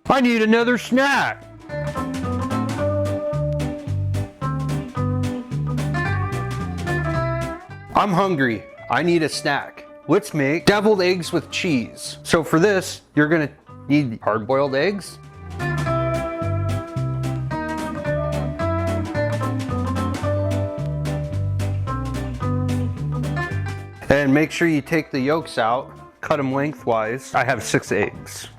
I need another snack. I'm hungry. I need a snack. Let's make deviled eggs with cheese. So for this, you're gonna need hard-boiled eggs. And make sure you take the yolks out, cut them lengthwise. I have 6 eggs.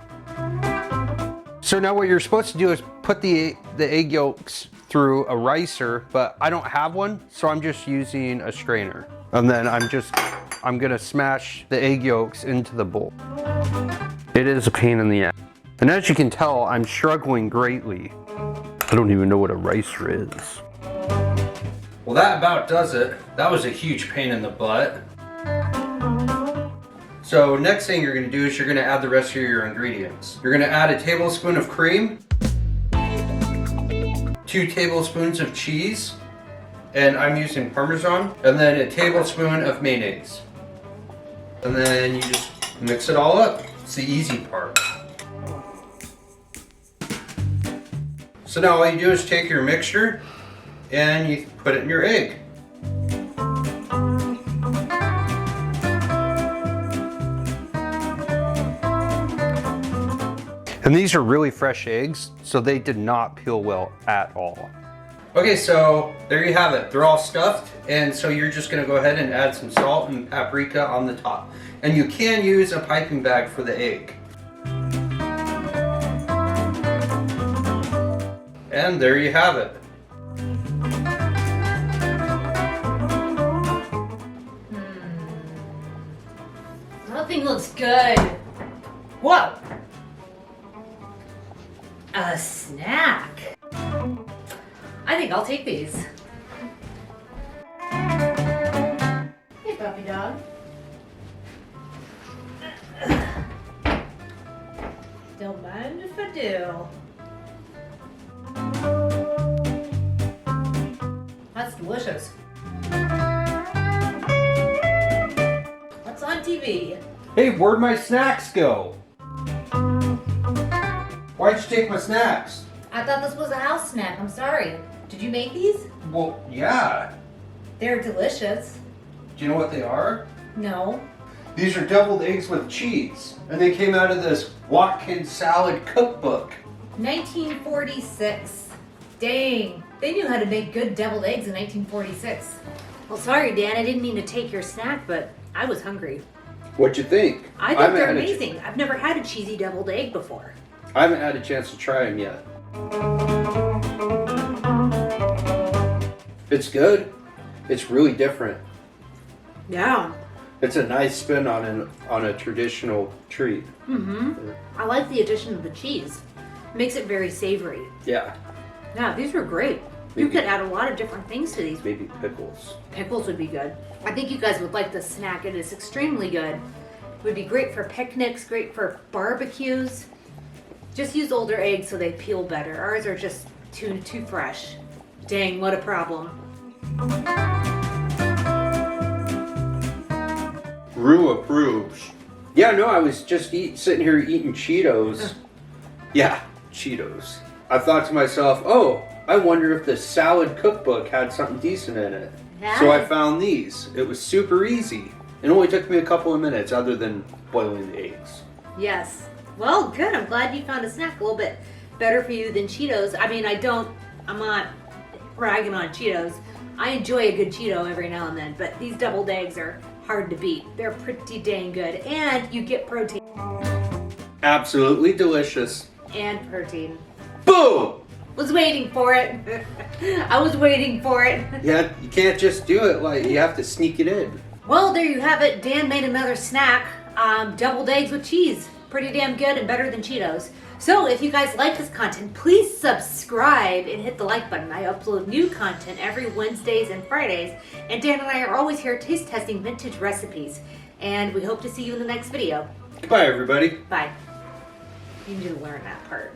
So now what you're supposed to do is put the egg yolks through a ricer, but I don't have one, so I'm just using a strainer. And then I'm gonna smash the egg yolks into the bowl. It is a pain in the ass. And as you can tell, I'm struggling greatly. I don't even know what a ricer is. Well, that about does it. That was a huge pain in the butt. So next thing you're gonna do is you're gonna add the rest of your ingredients. You're gonna add a tablespoon of cream, 2 tablespoons of cheese, and I'm using Parmesan, and then a tablespoon of mayonnaise. And then you just mix it all up. It's the easy part. So now all you do is take your mixture and you put it in your egg. And these are really fresh eggs, so they did not peel well at all. Okay, so there you have it. They're all stuffed, and so you're just gonna go ahead and add some salt and paprika on the top. And you can use a piping bag for the egg. And there you have it. Nothing looks good. Whoa! A snack. I think I'll take these. Hey, puppy dog. Don't mind if I do. That's delicious. What's on TV? Hey, where'd my snacks go? Why'd you take my snacks? I thought this was a house snack. I'm sorry. Did you make these? Well, yeah. They're delicious. Do you know what they are? No. These are deviled eggs with cheese, and they came out of this Watkins Salad Cookbook. 1946. Dang. They knew how to make good deviled eggs in 1946. Well, sorry, Dan. I didn't mean to take your snack, but I was hungry. What'd you think? I think they're amazing. I've never had a cheesy deviled egg before. I haven't had a chance to try them yet. It's good. It's really different. Yeah. It's a nice spin on a traditional treat. Mm-hmm. I like the addition of the cheese. Makes it very savory. Yeah. Yeah, these are great. You could add a lot of different things to these. Maybe pickles. Pickles would be good. I think you guys would like this snack. It is extremely good. It would be great for picnics, great for barbecues. Just use older eggs so they peel better. Ours are just too fresh. Dang, what a problem. Rue approves. Yeah, no, I was just sitting here eating Cheetos. Yeah, Cheetos. I thought to myself, oh, I wonder if the salad cookbook had something decent in it. Yeah. So I found these. It was super easy. It only took me a couple of minutes other than boiling the eggs. Yes. Well, good. I'm glad you found a snack a little bit better for you than Cheetos. I mean, I'm not ragging on Cheetos. I enjoy a good Cheeto every now and then, but these deviled eggs are hard to beat. They're pretty dang good, and you get protein. Absolutely delicious. And protein. Boom! Was waiting for it. I was waiting for it. Yeah, you can't just do it, like, you have to sneak it in. Well, there you have it. Dan made another snack. Deviled eggs with cheese. Pretty damn good and better than Cheetos. So if you guys like this content, please subscribe and hit the like button. I upload new content every Wednesdays and Fridays. And Dan and I are always here taste testing vintage recipes. And we hope to see you in the next video. Goodbye, everybody. Bye. You need to learn that part.